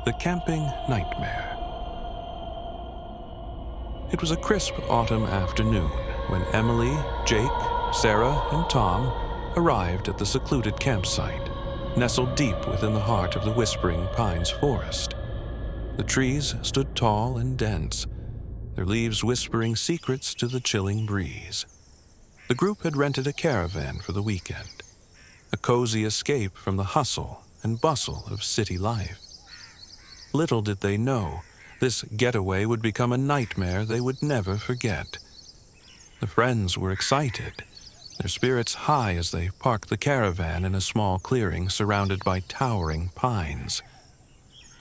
The Camping Nightmare. It was a crisp autumn afternoon when Emily, Jake, Sarah, and Tom arrived at the secluded campsite, nestled deep within the heart of the Whispering Pines forest. The trees stood tall and dense, their leaves whispering secrets to the chilling breeze. The group had rented a caravan for the weekend, a cozy escape from the hustle and bustle of city life. Little did they know, this getaway would become a nightmare they would never forget. The friends were excited, their spirits high as they parked the caravan in a small clearing surrounded by towering pines.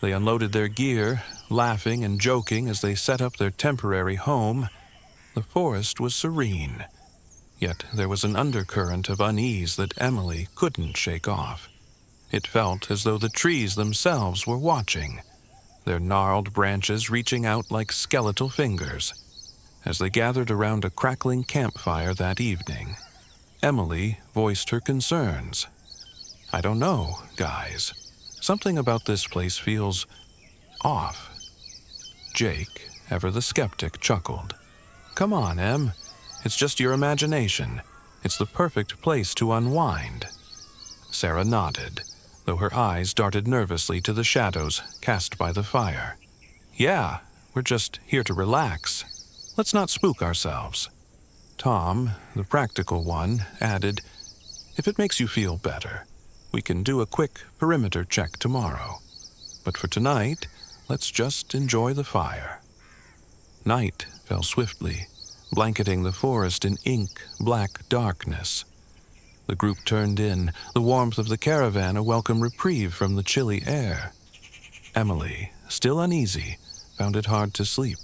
They unloaded their gear, laughing and joking as they set up their temporary home. The forest was serene, yet there was an undercurrent of unease that Emily couldn't shake off. It felt as though the trees themselves were watching, their gnarled branches reaching out like skeletal fingers. As they gathered around a crackling campfire that evening, Emily voiced her concerns. "I don't know, guys. Something about this place feels off." Jake, ever the skeptic, chuckled. "Come on, Em. It's just your imagination. It's the perfect place to unwind." Sarah nodded, though her eyes darted nervously to the shadows cast by the fire. "Yeah, we're just here to relax. Let's not spook ourselves." Tom, the practical one, added, "If it makes you feel better, we can do a quick perimeter check tomorrow. But for tonight, let's just enjoy the fire." Night fell swiftly, blanketing the forest in ink-black darkness. The group turned in, the warmth of the caravan a welcome reprieve from the chilly air. Emily, still uneasy, found it hard to sleep.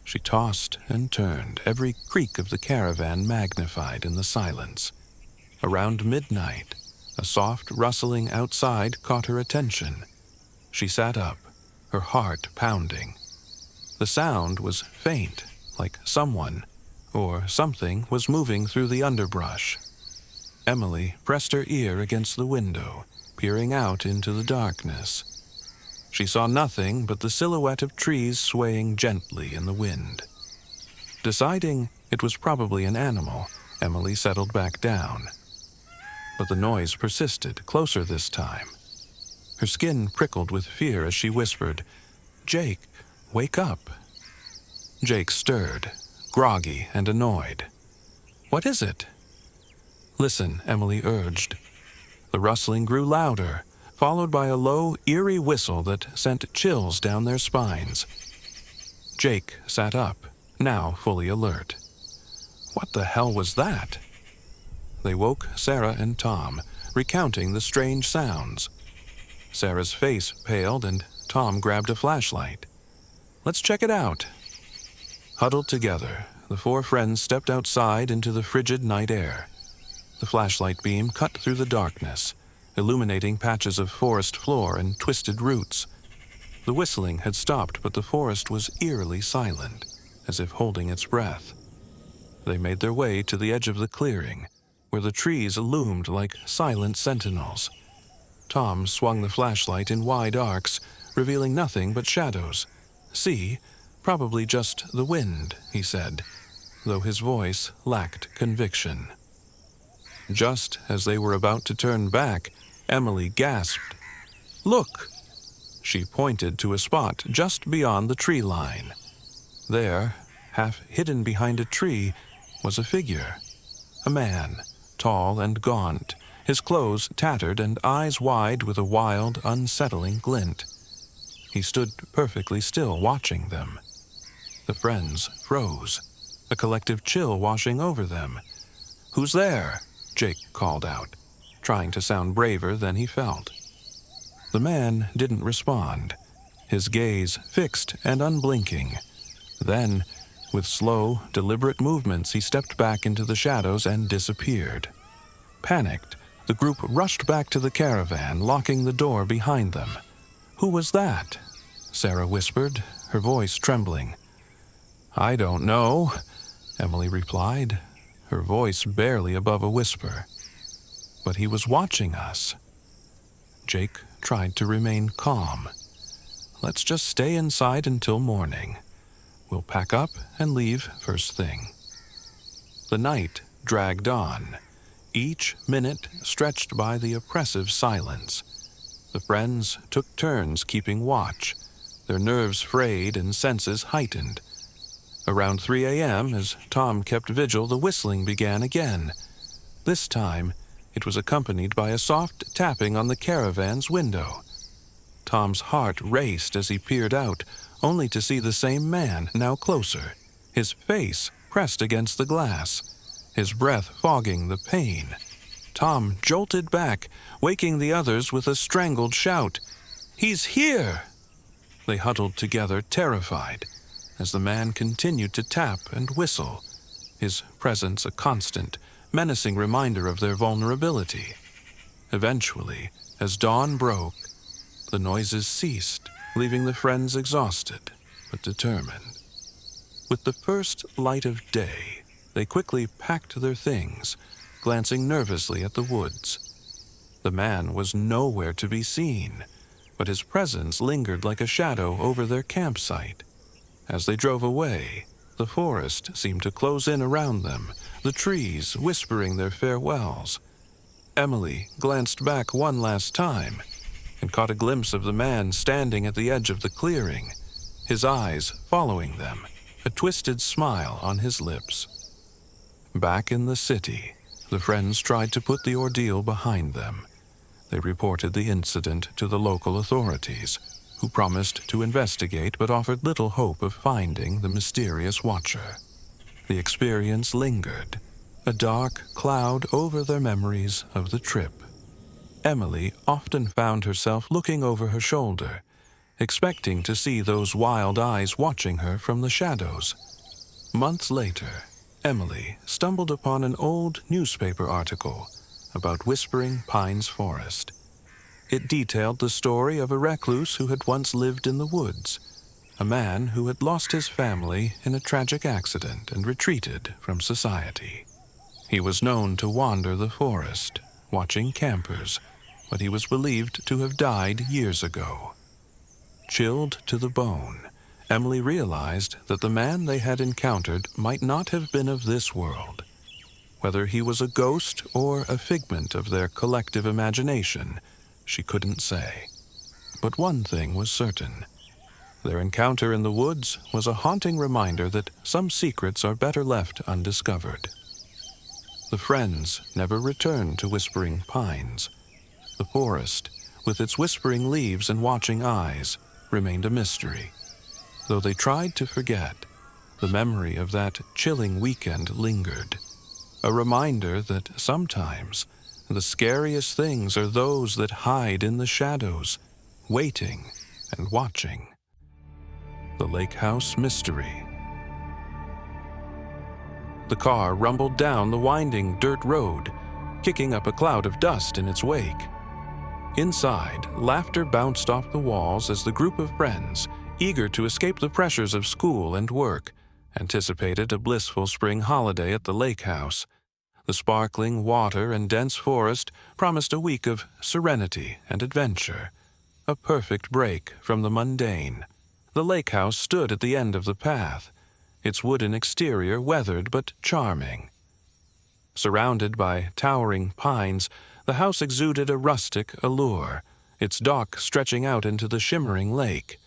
She tossed and turned, every creak of the caravan magnified in the silence. Around midnight, a soft rustling outside caught her attention. She sat up, her heart pounding. The sound was faint, like someone or something was moving through the underbrush. Emily pressed her ear against the window, peering out into the darkness. She saw nothing but the silhouette of trees swaying gently in the wind. Deciding it was probably an animal, Emily settled back down. But the noise persisted, closer this time. Her skin prickled with fear as she whispered, "Jake, wake up." Jake stirred, groggy and annoyed. "What is it?" "Listen," Emily urged. The rustling grew louder, followed by a low, eerie whistle that sent chills down their spines. Jake sat up, now fully alert. What the hell was that? They woke Sarah and Tom, recounting the strange sounds. Sarah's face paled and Tom grabbed a flashlight. "Let's check it out." Huddled together, the four friends stepped outside into the frigid night air. The flashlight beam cut through the darkness, illuminating patches of forest floor and twisted roots. The whistling had stopped, but the forest was eerily silent, as if holding its breath. They made their way to the edge of the clearing, where the trees loomed like silent sentinels. Tom swung the flashlight in wide arcs, revealing nothing but shadows. "See, probably just the wind," he said, though his voice lacked conviction. Just as they were about to turn back, Emily gasped. "Look!" She pointed to a spot just beyond the tree line. There, half hidden behind a tree, was a figure. A man, tall and gaunt, his clothes tattered and eyes wide with a wild, unsettling glint. He stood perfectly still, watching them. The friends froze, a collective chill washing over them. "Who's there?" Jake called out, trying to sound braver than he felt. The man didn't respond, his gaze fixed and unblinking. Then, with slow, deliberate movements, he stepped back into the shadows and disappeared. Panicked, the group rushed back to the caravan, locking the door behind them. "Who was that?" Sarah whispered, her voice trembling. "I don't know," Emily replied, her voice barely above a whisper. "But he was watching us." Jake tried to remain calm. let's just stay inside until morning. We'll pack up and leave first thing." The night dragged on, each minute stretched by the oppressive silence. The friends took turns keeping watch, their nerves frayed and senses heightened. Around 3 a.m., as Tom kept vigil, the whistling began again. This time, it was accompanied by a soft tapping on the caravan's window. Tom's heart raced as he peered out, only to see the same man, now closer, his face pressed against the glass, his breath fogging the pain. Tom jolted back, waking the others with a strangled shout. "He's here!" They huddled together, terrified, as the man continued to tap and whistle, his presence a constant, menacing reminder of their vulnerability. Eventually, as dawn broke, the noises ceased, leaving the friends exhausted but determined. With the first light of day, they quickly packed their things, glancing nervously at the woods. The man was nowhere to be seen, but his presence lingered like a shadow over their campsite. As they drove away, the forest seemed to close in around them, the trees whispering their farewells. Emily glanced back one last time and caught a glimpse of the man standing at the edge of the clearing, his eyes following them, a twisted smile on his lips. Back in the city, the friends tried to put the ordeal behind them. They reported the incident to the local authorities, who promised to investigate but offered little hope of finding the mysterious watcher. The experience lingered, a dark cloud over their memories of the trip. Emily often found herself looking over her shoulder, expecting to see those wild eyes watching her from the shadows. Months later, Emily stumbled upon an old newspaper article about Whispering Pines Forest. It detailed the story of a recluse who had once lived in the woods, a man who had lost his family in a tragic accident and retreated from society. He was known to wander the forest, watching campers, but he was believed to have died years ago. Chilled to the bone, Emily realized that the man they had encountered might not have been of this world. Whether he was a ghost or a figment of their collective imagination, she couldn't say. But one thing was certain. Their encounter in the woods was a haunting reminder that some secrets are better left undiscovered. The friends never returned to Whispering Pines. The forest, with its whispering leaves and watching eyes, remained a mystery. Though they tried to forget, the memory of that chilling weekend lingered. A reminder that sometimes the scariest things are those that hide in the shadows, waiting and watching. The Lake House Mystery. The car rumbled down the winding dirt road, kicking up a cloud of dust in its wake. Inside, laughter bounced off the walls as the group of friends, eager to escape the pressures of school and work, anticipated a blissful spring holiday at the lake house. The sparkling water and dense forest promised a week of serenity and adventure, a perfect break from the mundane. The lake house stood at the end of the path, its wooden exterior weathered but charming. Surrounded by towering pines, the house exuded a rustic allure, its dock stretching out into the shimmering lake.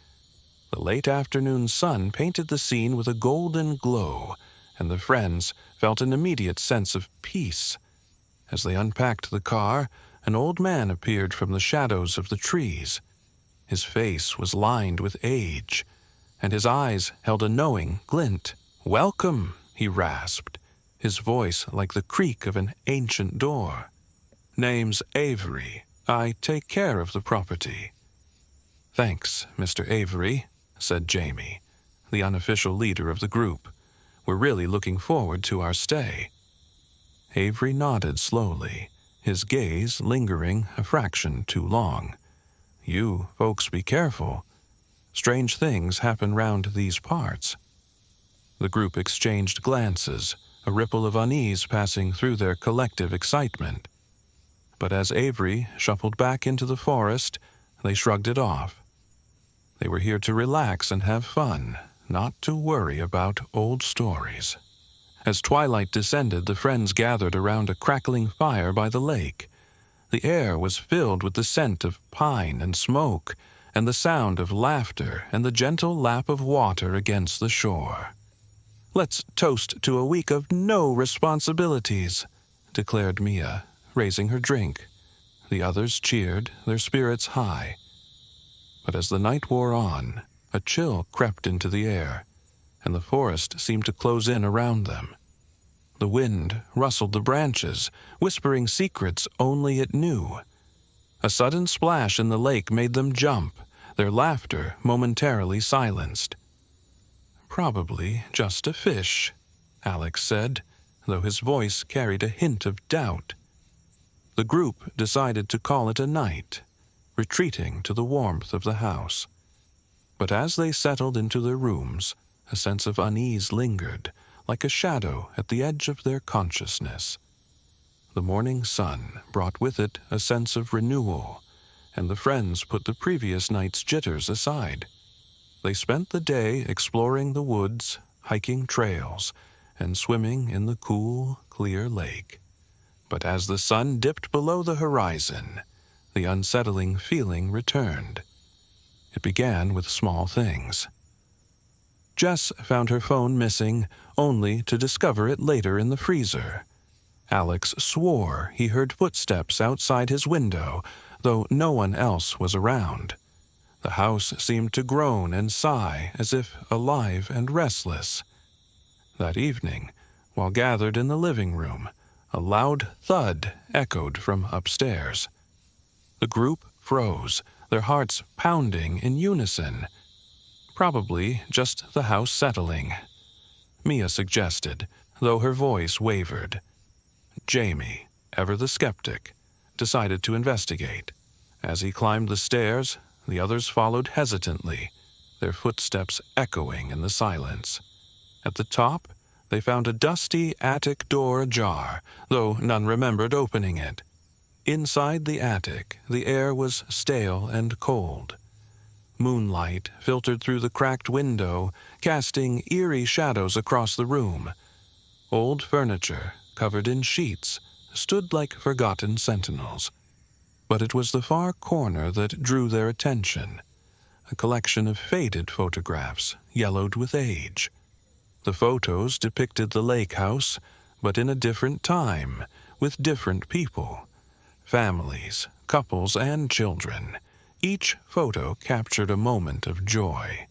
The late afternoon sun painted the scene with a golden glow, and the friends felt an immediate sense of peace. As they unpacked the car, an old man appeared from the shadows of the trees. His face was lined with age, and his eyes held a knowing glint. "Welcome," he rasped, his voice like the creak of an ancient door. "Name's Avery. I take care of the property." "Thanks, Mr. Avery," said Jamie, the unofficial leader of the group. "We're really looking forward to our stay." Avery nodded slowly, his gaze lingering a fraction too long. "You folks be careful. Strange things happen round these parts." The group exchanged glances, a ripple of unease passing through their collective excitement. But as Avery shuffled back into the forest, they shrugged it off. They were here to relax and have fun, not to worry about old stories. As twilight descended, the friends gathered around a crackling fire by the lake. The air was filled with the scent of pine and smoke, and the sound of laughter and the gentle lap of water against the shore. "Let's toast to a week of no responsibilities," declared Mia, raising her drink. The others cheered, their spirits high. But as the night wore on, a chill crept into the air, and the forest seemed to close in around them. The wind rustled the branches, whispering secrets only it knew. A sudden splash in the lake made them jump, their laughter momentarily silenced. "Probably just a fish," Alex said, though his voice carried a hint of doubt. The group decided to call it a night, retreating to the warmth of the house. But as they settled into their rooms, a sense of unease lingered, like a shadow at the edge of their consciousness. The morning sun brought with it a sense of renewal, and the friends put the previous night's jitters aside. They spent the day exploring the woods, hiking trails, and swimming in the cool, clear lake. But as the sun dipped below the horizon, the unsettling feeling returned. It began with small things. Jess found her phone missing, only to discover it later in the freezer. Alex swore he heard footsteps outside his window, though no one else was around. The house seemed to groan and sigh as if alive and restless. That evening, while gathered in the living room, a loud thud echoed from upstairs. The group froze, their hearts pounding in unison. Probably just the house settling, Mia suggested, though her voice wavered. Jamie, ever the skeptic, decided to investigate. As he climbed the stairs, the others followed hesitantly, their footsteps echoing in the silence. At the top, they found a dusty attic door ajar, though none remembered opening it. Inside the attic, the air was stale and cold. Moonlight filtered through the cracked window, casting eerie shadows across the room. Old furniture, covered in sheets, stood like forgotten sentinels. But it was the far corner that drew their attention, a collection of faded photographs, yellowed with age. The photos depicted the lake house, but in a different time, with different people. Families, couples, and children. Each photo captured a moment of joy.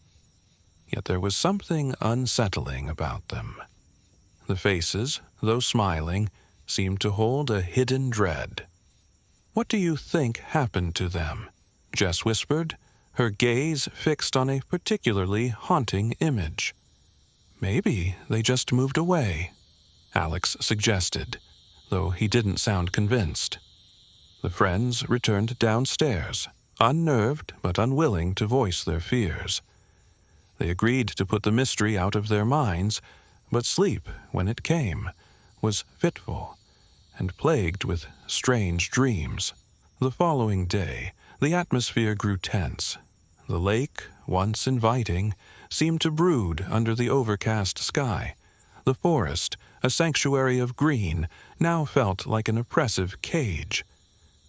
Yet there was something unsettling about them. The faces, though smiling, seemed to hold a hidden dread. "What do you think happened to them?" Jess whispered, her gaze fixed on a particularly haunting image. "Maybe they just moved away," Alex suggested, though he didn't sound convinced. The friends returned downstairs, unnerved but unwilling to voice their fears. They agreed to put the mystery out of their minds, but sleep, when it came, was fitful and plagued with strange dreams. The following day, the atmosphere grew tense. The lake, once inviting, seemed to brood under the overcast sky. The forest, a sanctuary of green, now felt like an oppressive cage.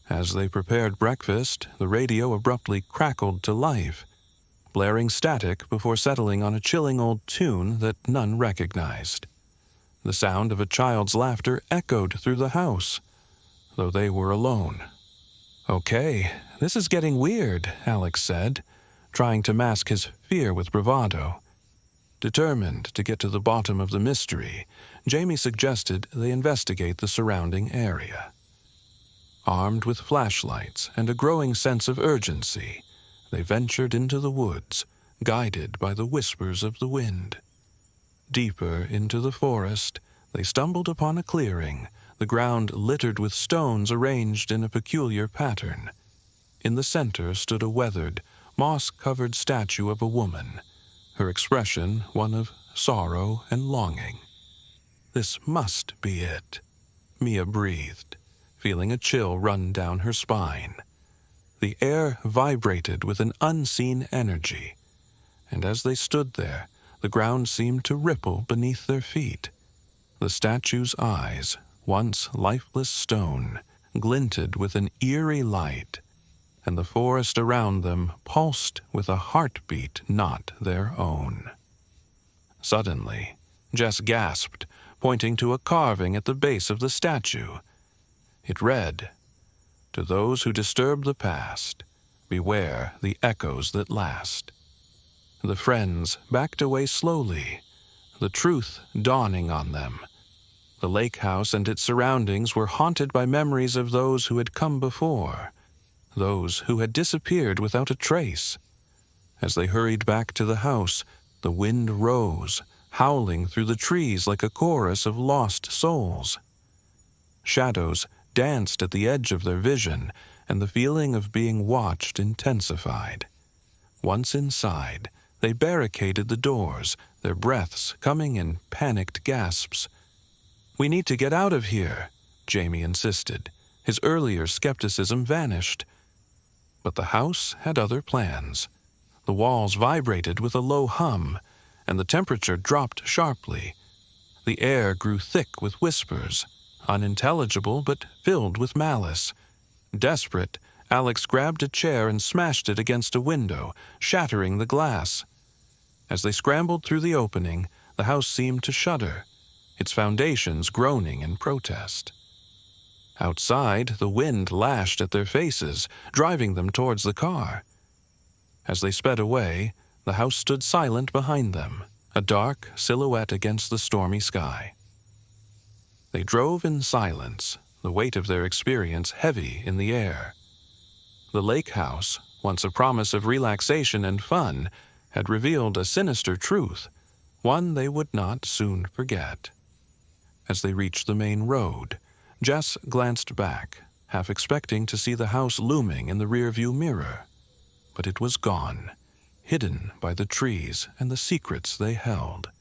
As they prepared breakfast, the radio abruptly crackled to life, blaring static before settling on a chilling old tune that none recognized. The sound of a child's laughter echoed through the house, though they were alone. "Okay, this is getting weird," Alex said, trying to mask his fear with bravado. Determined to get to the bottom of the mystery, Jamie suggested they investigate the surrounding area. Armed with flashlights and a growing sense of urgency, they ventured into the woods, guided by the whispers of the wind. Deeper into the forest, they stumbled upon a clearing, the ground littered with stones arranged in a peculiar pattern. In the center stood a weathered, moss-covered statue of a woman, her expression one of sorrow and longing. "This must be it," Mia breathed, feeling a chill run down her spine. The air vibrated with an unseen energy, and as they stood there, the ground seemed to ripple beneath their feet. The statue's eyes, once lifeless stone, glinted with an eerie light, and the forest around them pulsed with a heartbeat not their own. Suddenly, Jess gasped, pointing to a carving at the base of the statue. It read, "To those who disturb the past, beware the echoes that last." The friends backed away slowly, the truth dawning on them. The lake house and its surroundings were haunted by memories of those who had come before, those who had disappeared without a trace. As they hurried back to the house, the wind rose, howling through the trees like a chorus of lost souls. Shadows danced at the edge of their vision, and the feeling of being watched intensified. Once inside, they barricaded the doors, their breaths coming in panicked gasps. "We need to get out of here," Jamie insisted. His earlier skepticism vanished. But the house had other plans. The walls vibrated with a low hum, and the temperature dropped sharply. The air grew thick with whispers, unintelligible but filled with malice. Desperate, Alex grabbed a chair and smashed it against a window, shattering the glass. As they scrambled through the opening, the house seemed to shudder, its foundations groaning in protest. Outside, the wind lashed at their faces, driving them towards the car. As they sped away, the house stood silent behind them, a dark silhouette against the stormy sky. They drove in silence, the weight of their experience heavy in the air. The lake house, once a promise of relaxation and fun, had revealed a sinister truth, one they would not soon forget. As they reached the main road, Jess glanced back, half expecting to see the house looming in the rearview mirror. But it was gone, hidden by the trees and the secrets they held.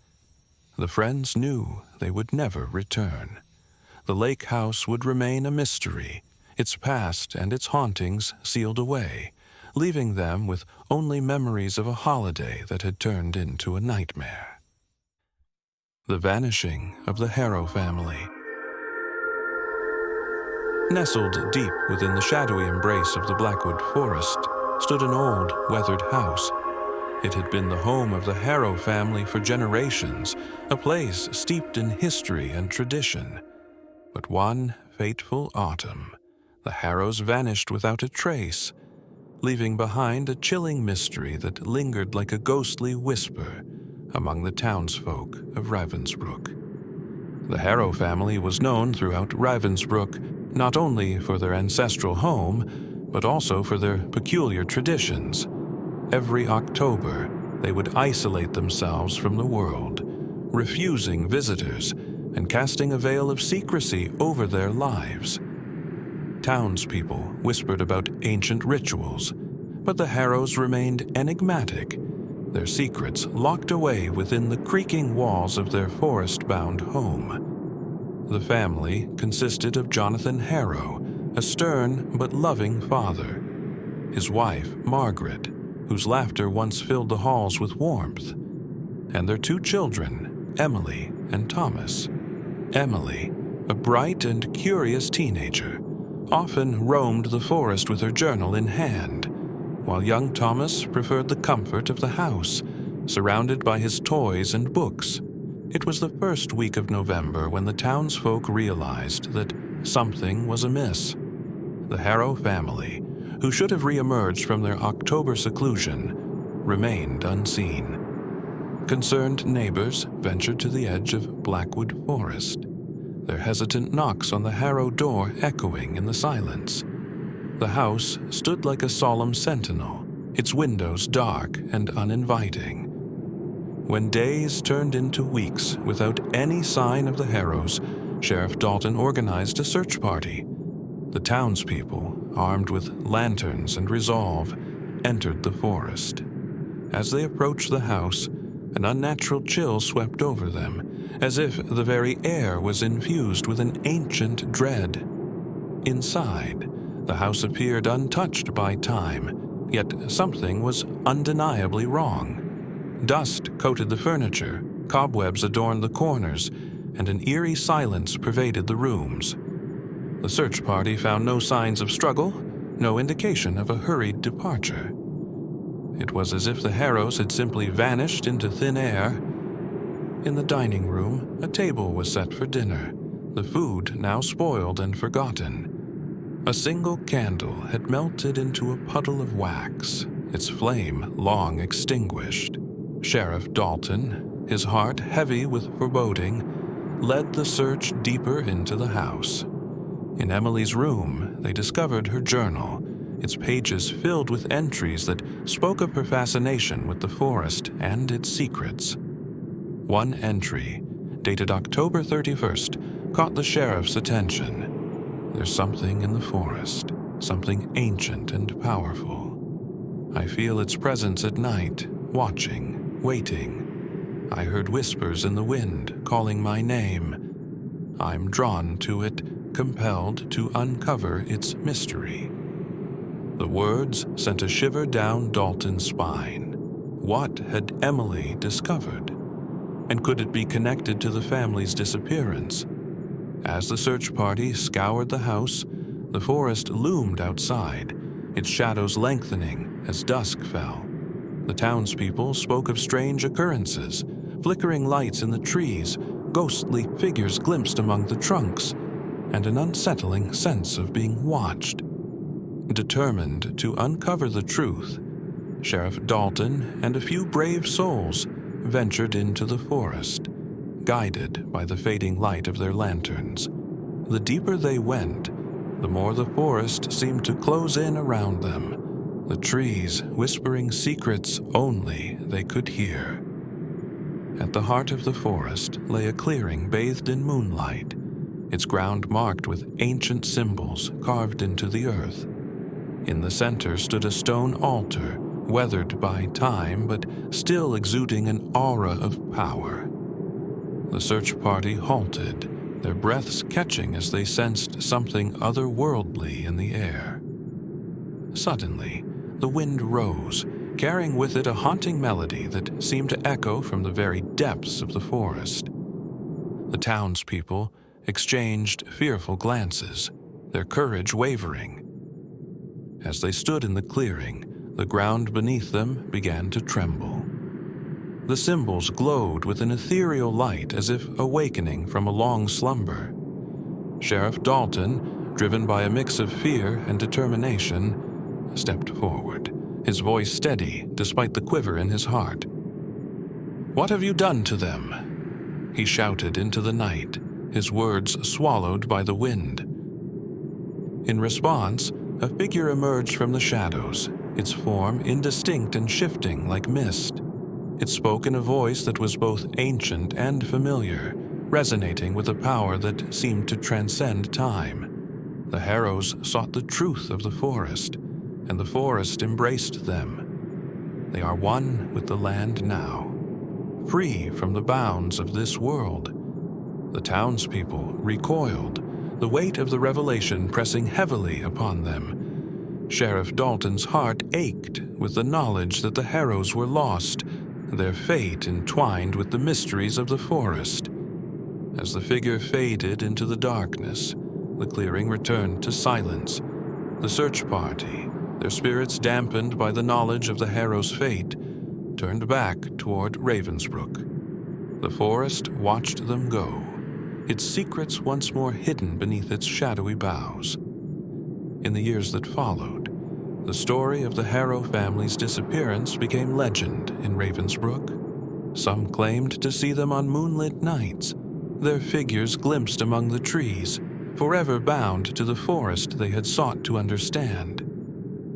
The friends knew they would never return. The lake house would remain a mystery, its past and its hauntings sealed away, leaving them with only memories of a holiday that had turned into a nightmare. The Vanishing of the Harrow Family. Nestled deep within the shadowy embrace of the Blackwood Forest stood an old, weathered house. It had been the home of the Harrow family for generations, a place steeped in history and tradition. But one fateful autumn, the Harrows vanished without a trace, leaving behind a chilling mystery that lingered like a ghostly whisper among the townsfolk of Ravensbrück. The Harrow family was known throughout Ravensbrück not only for their ancestral home, but also for their peculiar traditions. Every October, they would isolate themselves from the world, refusing visitors and casting a veil of secrecy over their lives. Townspeople whispered about ancient rituals, but the Harrows remained enigmatic, their secrets locked away within the creaking walls of their forest-bound home. The family consisted of Jonathan Harrow, a stern but loving father, his wife, Margaret, whose laughter once filled the halls with warmth, and their two children, Emily and Thomas. Emily, a bright and curious teenager, often roamed the forest with her journal in hand, while young Thomas preferred the comfort of the house, surrounded by his toys and books. It was the first week of November when the townsfolk realized that something was amiss. The Harrow family, who should have re-emerged from their October seclusion, remained unseen. Concerned neighbors ventured to the edge of Blackwood Forest, their hesitant knocks on the Harrow door echoing in the silence. The house stood like a solemn sentinel, its windows dark and uninviting. When days turned into weeks without any sign of the Harrows, Sheriff Dalton organized a search party. The townspeople, armed with lanterns and resolve, entered the forest. As they approached the house, an unnatural chill swept over them, as if the very air was infused with an ancient dread. Inside, The house appeared untouched by time, yet something was undeniably wrong. Dust coated the furniture, cobwebs adorned the corners, and an eerie silence pervaded the rooms. The search party found no signs of struggle, no indication of a hurried departure. It was as if the Harrows had simply vanished into thin air. In the dining room, a table was set for dinner, the food now spoiled and forgotten. A single candle had melted into a puddle of wax, its flame long extinguished. Sheriff Dalton, his heart heavy with foreboding, led the search deeper into the house. In Emily's room, they discovered her journal, its pages filled with entries that spoke of her fascination with the forest and its secrets. One entry, dated October 31st, caught the sheriff's attention. "There's something in the forest, something ancient and powerful. I feel its presence at night, watching, waiting. I heard whispers in the wind calling my name. I'm drawn to it, compelled to uncover its mystery." The words sent a shiver down Dalton's spine. What had Emily discovered? And could it be connected to the family's disappearance? As the search party scoured the house, the forest loomed outside, its shadows lengthening as dusk fell. The townspeople spoke of strange occurrences, flickering lights in the trees, ghostly figures glimpsed among the trunks, and an unsettling sense of being watched. Determined to uncover the truth, Sheriff Dalton and a few brave souls ventured into the forest, guided by the fading light of their lanterns. The deeper they went, the more the forest seemed to close in around them, the trees whispering secrets only they could hear. At the heart of the forest lay a clearing bathed in moonlight, its ground marked with ancient symbols carved into the earth. In the center stood a stone altar, weathered by time but still exuding an aura of power. The search party halted, their breaths catching as they sensed something otherworldly in the air. Suddenly, the wind rose, carrying with it a haunting melody that seemed to echo from the very depths of the forest. The townspeople exchanged fearful glances, their courage wavering. As they stood in the clearing, the ground beneath them began to tremble. The symbols glowed with an ethereal light as if awakening from a long slumber. Sheriff Dalton, driven by a mix of fear and determination, stepped forward, his voice steady despite the quiver in his heart. "What have you done to them?" he shouted into the night, his words swallowed by the wind. In response, a figure emerged from the shadows, its form indistinct and shifting like mist. It spoke in a voice that was both ancient and familiar, resonating with a power that seemed to transcend time. The Harrows sought the truth of the forest, and the forest embraced them. They are one with the land now, free from the bounds of this world. The townspeople recoiled, the weight of the revelation pressing heavily upon them. Sheriff Dalton's heart ached with the knowledge that the Harrows were lost, their fate entwined with the mysteries of the forest. As the figure faded into the darkness, the clearing returned to silence. The search party, their spirits dampened by the knowledge of the Harrows' fate, turned back toward Ravensbrook. The forest watched them go, its secrets once more hidden beneath its shadowy boughs. In the years that followed, the story of the Harrow family's disappearance became legend in Ravensbrook. Some claimed to see them on moonlit nights, their figures glimpsed among the trees, forever bound to the forest they had sought to understand.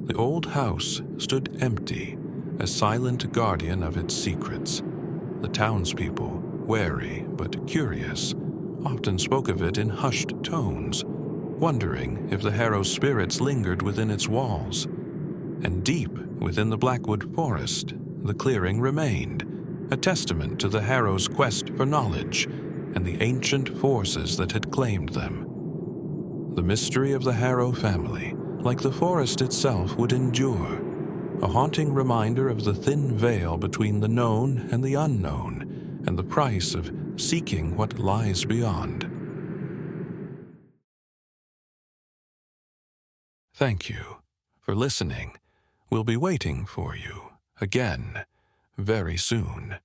The old house stood empty, a silent guardian of its secrets. The townspeople, wary but curious, often spoke of it in hushed tones, wondering if the Harrows' spirits lingered within its walls. And deep within the Blackwood forest, the clearing remained, a testament to the Harrows' quest for knowledge and the ancient forces that had claimed them. The mystery of the Harrow family, like the forest itself would endure, a haunting reminder of the thin veil between the known and the unknown, and the price of seeking what lies beyond. Thank you for listening. We'll be waiting for you again very soon.